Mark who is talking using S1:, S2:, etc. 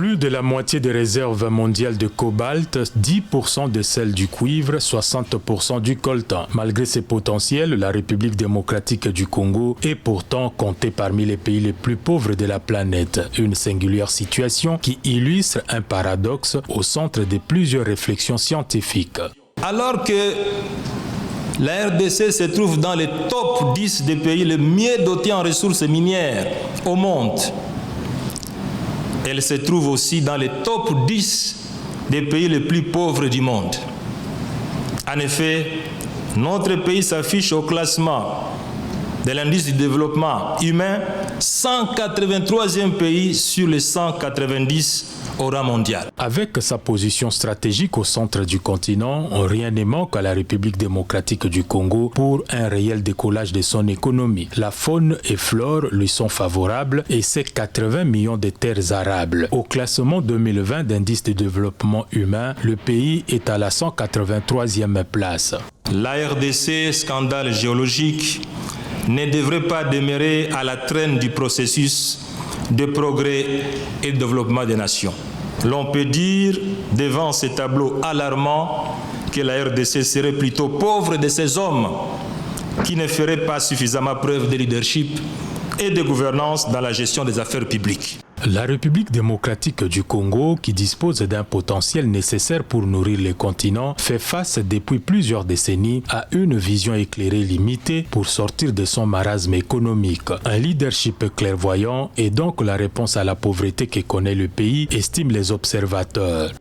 S1: Plus de la moitié des réserves mondiales de cobalt, 10% de celles du cuivre, 60% du coltan. Malgré ses potentiels, la République démocratique du Congo est pourtant comptée parmi les pays les plus pauvres de la planète. Une singulière situation qui illustre un paradoxe au centre de plusieurs réflexions scientifiques.
S2: Alors que la RDC se trouve dans les top 10 des pays les mieux dotés en ressources minières au monde, elle se trouve aussi dans les top 10 des pays les plus pauvres du monde. En effet, notre pays s'affiche au classement de l'indice du développement humain 183e pays sur les 190 au rang mondial.
S1: Avec sa position stratégique au centre du continent, rien ne manque à la République démocratique du Congo pour un réel décollage de son économie. La faune et flore lui sont favorables et ses 80 millions de terres arables. Au classement 2020 d'indice de développement humain, le pays est à la 183e place.
S2: La RDC, scandale géologique, ne devrait pas demeurer à la traîne du processus de progrès et de développement des nations. L'on peut dire, devant ces tableaux alarmants, que la RDC serait plutôt pauvre de ces hommes qui ne feraient pas suffisamment preuve de leadership et de gouvernance dans la gestion des affaires publiques.
S1: La République démocratique du Congo, qui dispose d'un potentiel nécessaire pour nourrir le continent, fait face depuis plusieurs décennies à une vision éclairée limitée pour sortir de son marasme économique. Un leadership clairvoyant est donc la réponse à la pauvreté que connaît le pays, estiment les observateurs.